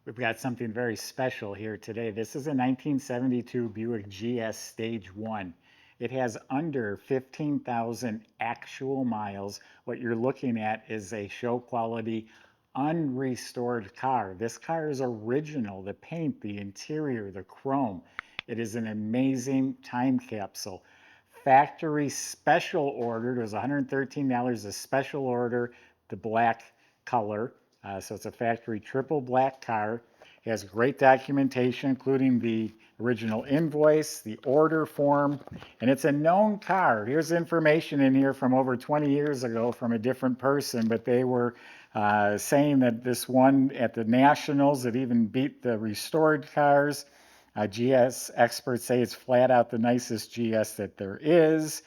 We've got something very special here today. This is a 1972 Buick GS Stage 1. It has under 15,000 actual miles. What you're looking at is a show quality, unrestored car. This car is original. The paint, the interior, the chrome. It is an amazing time capsule. Factory special ordered. It was $113 a special order, the black color. So it's a factory triple black car. It has great documentation, including the original invoice, the order form, and it's a known car. Here's information in here from over 20 years ago from a different person, but they were saying that this won at the Nationals. It even beat the restored cars. GS experts say it's flat out the nicest GS that there is.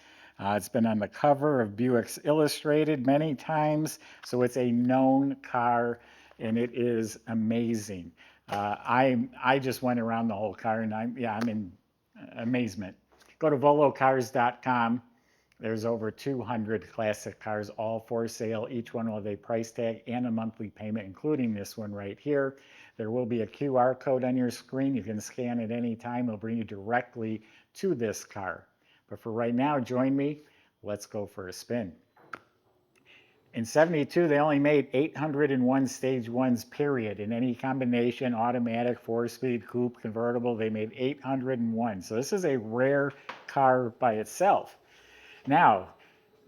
It's been on the cover of Buick's Illustrated many times, so it's a known car, and it is amazing. I just went around the whole car, and I'm in amazement. Go to volocars.com. There's over 200 classic cars, all for sale. Each one will have a price tag and a monthly payment, including this one right here. There will be a QR code on your screen. You can scan it anytime. It'll bring you directly to this car. But for right now, join me. Let's go for a spin. In 72, they only made 801 stage ones, period. In any combination, automatic, 4-speed, coupe, convertible, they made 801. So this is a rare car by itself. Now,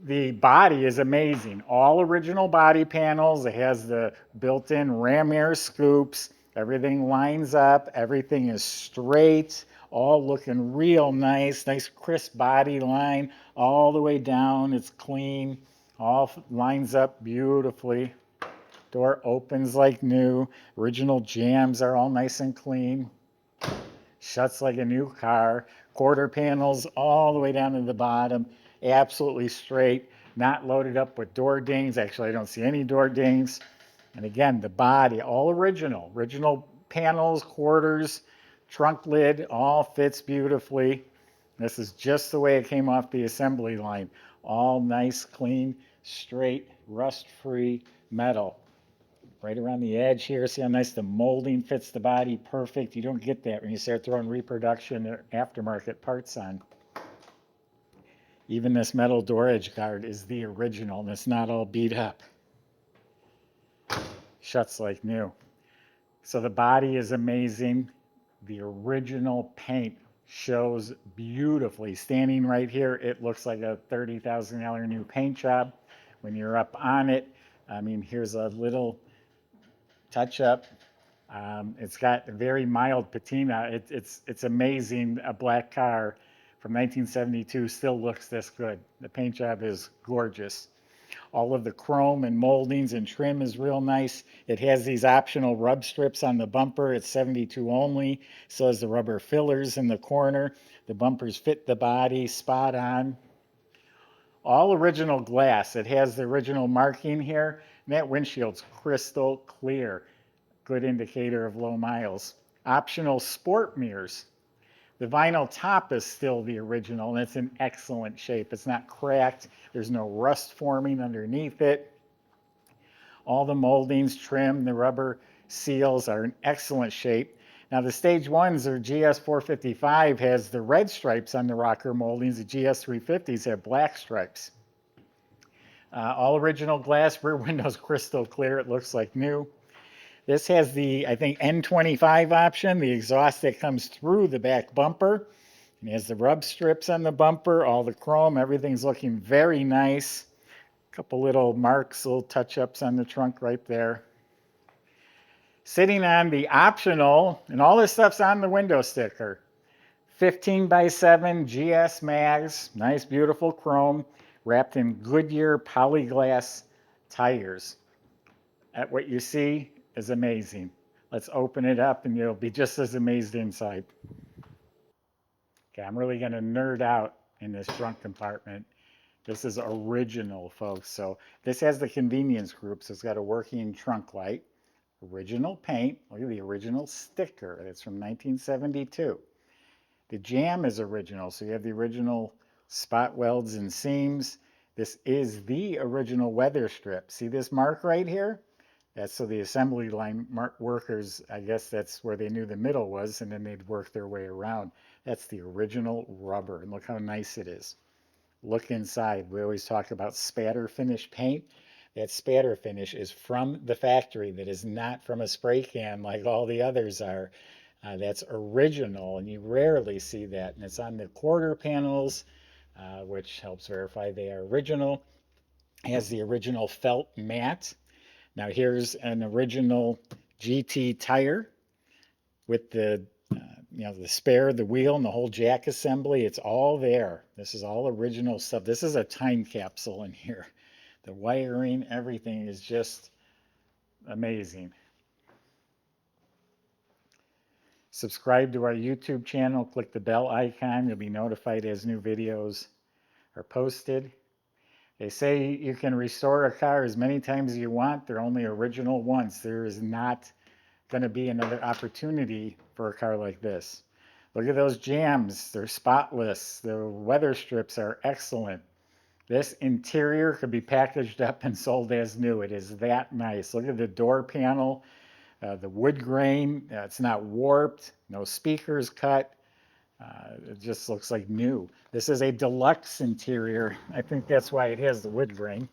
the body is amazing. All original body panels. It has the built-in ram air scoops. Everything lines up. Everything is straight. All looking real nice. Nice crisp body line all the way down. It's clean. All lines up beautifully. Door opens like new. Original jambs are all nice and clean. Shuts like a new car. Quarter panels all the way down to the bottom. Absolutely straight. Not loaded up with door dings. Actually, I don't see any door dings. And again, the body, all original. Original panels, quarters, trunk lid, all fits beautifully. This is just the way it came off the assembly line. All nice, clean, straight, rust-free metal. Right around the edge here, see how nice the molding fits the body, perfect. You don't get that when you start throwing reproduction or aftermarket parts on. Even this metal door edge guard is the original, and it's not all beat up. Shuts like new. So the body is amazing. The original paint shows beautifully. Standing right here, it looks like a $30,000 new paint job. When you're up on it, I mean, here's a little touch up. It's got a very mild patina. It's amazing. A black car from 1972 still looks this good. The paint job is gorgeous. All of the chrome and moldings and trim is real nice. It has these optional rub strips on the bumper. It's 72 only. So has the rubber fillers in the corner. The bumpers fit the body spot on. All original glass. It has the original marking here. And that windshield's crystal clear. Good indicator of low miles. Optional sport mirrors. The vinyl top is still the original, and it's in excellent shape. It's not cracked. There's no rust forming underneath it. All the moldings, trim, the rubber seals are in excellent shape. Now the stage ones, or GS 455, has the red stripes on the rocker moldings. The GS 350s have black stripes. All original glass, rear windows crystal clear. It looks like new. This has the, I think, N25 option, the exhaust that comes through the back bumper. It has the rub strips on the bumper, all the chrome, everything's looking very nice. A couple little marks, little touch-ups on the trunk right there. Sitting on the optional, and all this stuff's on the window sticker, 15x7 GS mags, nice beautiful chrome, wrapped in Goodyear Polyglas tires. At what you see is amazing. Let's open it up and you'll be just as amazed inside. Okay, I'm really gonna nerd out in this trunk compartment. This is original, folks. So this has the convenience group. So it's got a working trunk light, original paint. Look at the original sticker. It's from 1972. The jamb is original. So you have the original spot welds and seams. This is the original weather strip. See this mark right here? That's so the assembly line workers, I guess that's where they knew the middle was, and then they'd work their way around. That's the original rubber, and look how nice it is. Look inside. We always talk about spatter finish paint. That spatter finish is from the factory. That is not from a spray can like all the others are. That's original, and you rarely see that. And it's on the quarter panels, which helps verify they are original. It has the original felt mat. Now here's an original GT tire with the the spare, the wheel, and the whole jack assembly. It's all there. This is all original stuff. This is a time capsule in here. The wiring, everything is just amazing. Subscribe to our YouTube channel. Click the bell icon. You'll be notified as new videos are posted. They say you can restore a car as many times as you want. They're only original once. There is not going to be another opportunity for a car like this. Look at those jams. They're spotless. The weather strips are excellent. This interior could be packaged up and sold as new. It is that nice. Look at the door panel, the wood grain. It's not warped. No speakers cut. It just looks like new. This is a deluxe interior. I think that's why it has the wood grain.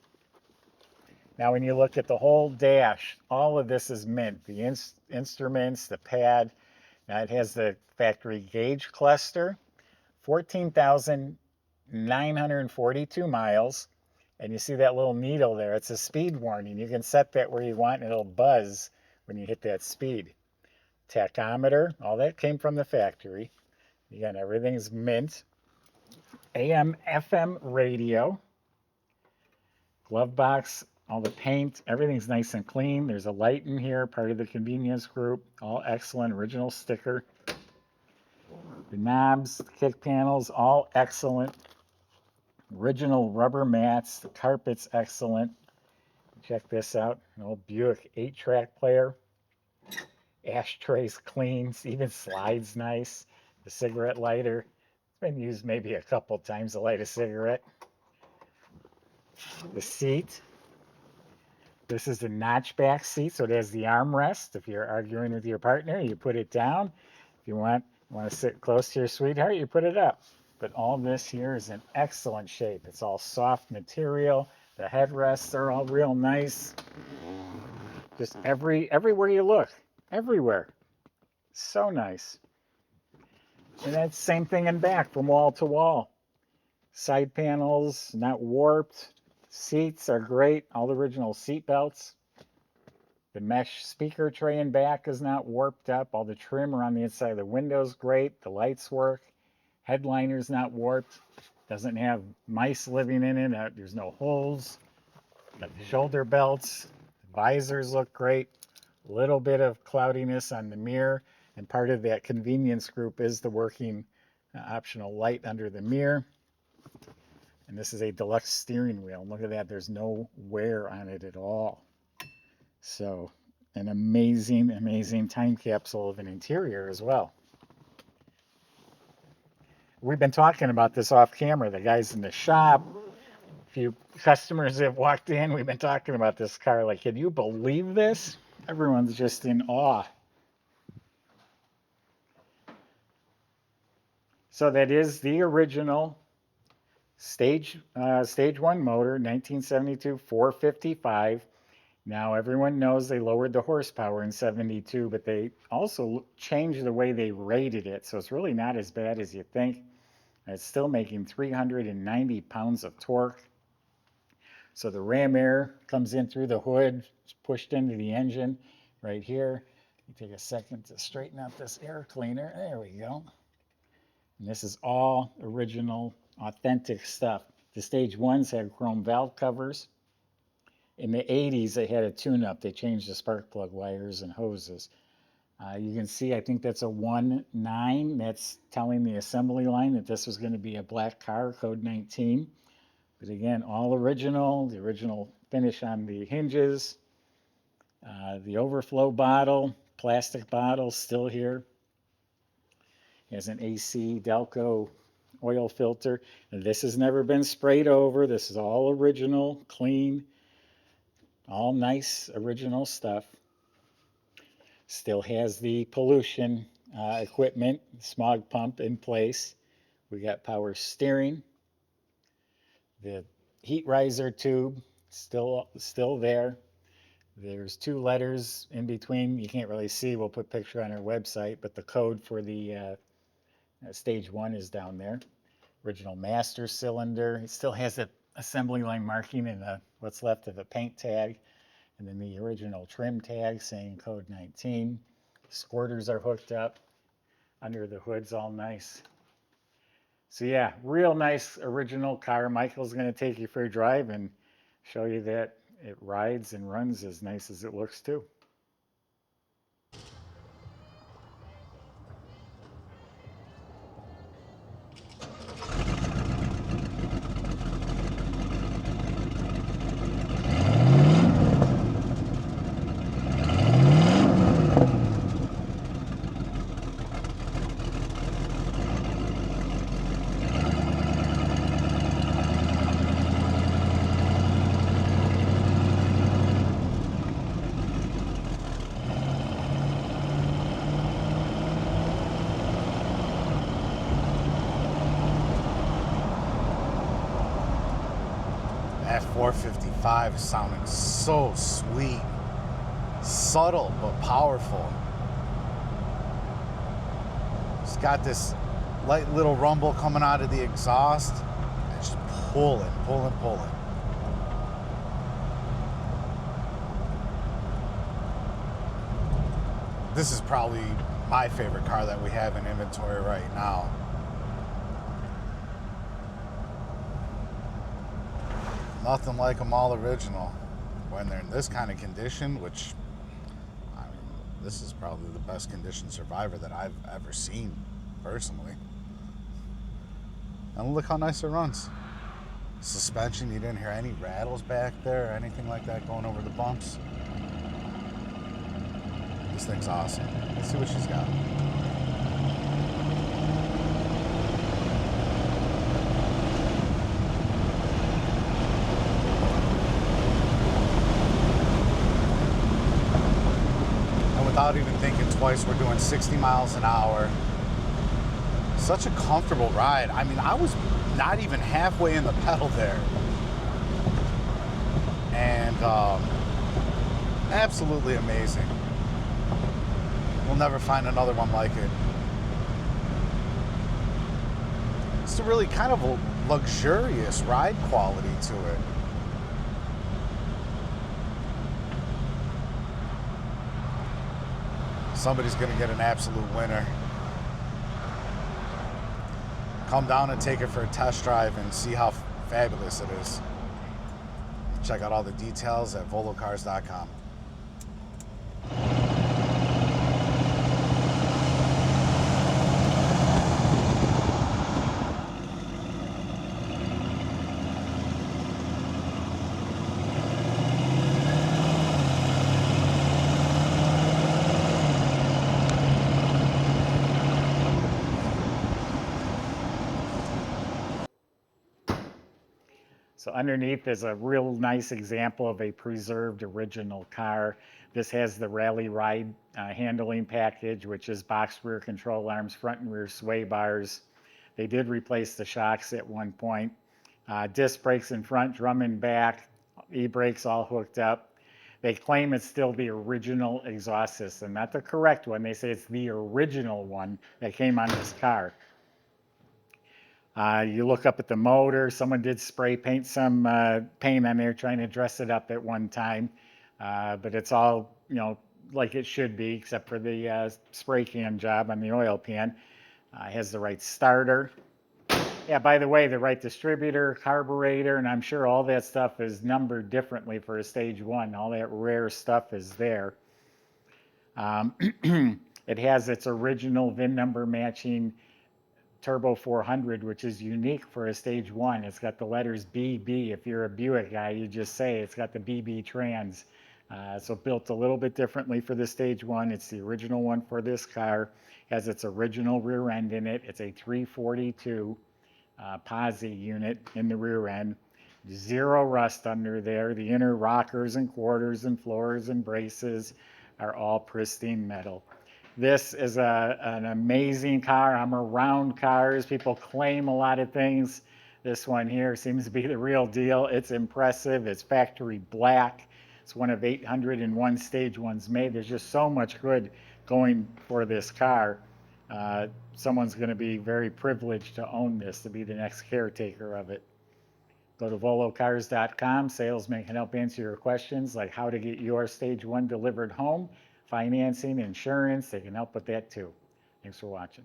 Now, when you look at the whole dash, all of this is mint. The instruments, the pad. Now, it has the factory gauge cluster, 14,942 miles. And you see that little needle there. It's a speed warning. You can set that where you want, and it'll buzz when you hit that speed. Tachometer, all that came from the factory. Again, everything's mint. AM, FM radio. Glove box, all the paint, everything's nice and clean. There's a light in here, part of the convenience group. All excellent, original sticker. The knobs, the kick panels, all excellent. Original rubber mats. The carpet's excellent. Check this out, an old Buick 8-track player. Ashtrays clean, even slides nice. The cigarette lighter. It's been used maybe a couple times to light a cigarette. The seat. This is the notchback seat, so it has the armrest. If you're arguing with your partner, you put it down. If you want to sit close to your sweetheart, you put it up. But all this here is in excellent shape. It's all soft material. The headrests are all real nice. Just everywhere you look, everywhere. So nice. And that's the same thing in back from wall to wall. Side panels, not warped. Seats are great, all original seat belts. The mesh speaker tray in back is not warped up. All the trim around the inside of the windows great. The lights work. Headliner's not warped. Doesn't have mice living in it. There's no holes. The shoulder belts. The visors look great. A little bit of cloudiness on the mirror. And part of that convenience group is the working optional light under the mirror. And this is a deluxe steering wheel. Look at that. There's no wear on it at all. So an amazing, amazing time capsule of an interior as well. We've been talking about this off camera. The guys in the shop, a few customers have walked in. We've been talking about this car. Like, can you believe this? Everyone's just in awe. So that is the original Stage 1 motor, 1972 455. Now everyone knows they lowered the horsepower in 72, but they also changed the way they rated it. So it's really not as bad as you think. It's still making 390 pounds of torque. So the ram air comes in through the hood, it's pushed into the engine right here. You take a second to straighten out this air cleaner. There we go. And this is all original, authentic stuff. The Stage 1s had chrome valve covers. In the 80s, they had a tune-up. They changed the spark plug wires and hoses. You can see, I think that's a 1.9. That's telling the assembly line that this was going to be a black car, code 19. But again, all original, the original finish on the hinges, the overflow bottle, plastic bottle still here. It has an AC Delco oil filter. And this has never been sprayed over. This is all original, clean. All nice original stuff. Still has the pollution equipment, smog pump in place. We got power steering. The heat riser tube still there. There's two letters in between. You can't really see. We'll put a picture on our website, but the code for the stage 1 is down there. Original master cylinder. It still has the assembly line marking and what's left of a paint tag. And then the original trim tag saying code 19. Squirters are hooked up. Under the hood's all nice. So yeah, real nice original car. Michael's going to take you for a drive and show you that it rides and runs as nice as it looks too. That 455 is sounding so sweet, subtle but powerful. It's got this light little rumble coming out of the exhaust. It's just pulling. This is probably my favorite car that we have in inventory right now. Nothing like them all original. When they're in this kind of condition, which, I mean, this is probably the best condition Survivor that I've ever seen, personally. And look how nice it runs. Suspension, you didn't hear any rattles back there or anything like that going over the bumps. This thing's awesome. Let's see what she's got. Without even thinking twice, we're doing 60 miles an hour. Such a comfortable ride. I mean, I was not even halfway in the pedal there. And absolutely amazing. We'll never find another one like it. It's a really kind of a luxurious ride quality to it. Somebody's going to get an absolute winner. Come down and take it for a test drive and see how fabulous it is. Check out all the details at volocars.com. So underneath is a real nice example of a preserved original car. This has the rally ride handling package, which is box rear control arms, front and rear sway bars. They did replace the shocks at one point. Disc brakes in front, drum in back, e-brakes all hooked up. They claim it's still the original exhaust system, not the correct one. They say it's the original one that came on this car. You look up at the motor. Someone did spray paint some paint on there trying to dress it up at one time. But it's all, like it should be, except for the spray can job on the oil pan. It has the right starter. Yeah, by the way, the right distributor, carburetor, and I'm sure all that stuff is numbered differently for a stage 1. All that rare stuff is there. It has its original VIN number matching Turbo 400, which is unique for a stage 1. It's got the letters BB. If you're a Buick guy, you just say it's got the BB trans. So built a little bit differently for the stage 1. It's the original one for this car. Has its original rear end in it. It's a 342 posi unit in the rear end. Zero rust under there. The inner rockers and quarters and floors and braces are all pristine metal. This is an amazing car. I'm around cars. People claim a lot of things. This one here seems to be the real deal. It's impressive. It's factory black. It's one of 801 stage ones made. There's just so much good going for this car. Someone's going to be very privileged to own this, to be the next caretaker of it. Go to volocars.com. Salesmen can help answer your questions like how to get your stage one delivered home, financing, insurance. They can help with that too. Thanks for watching.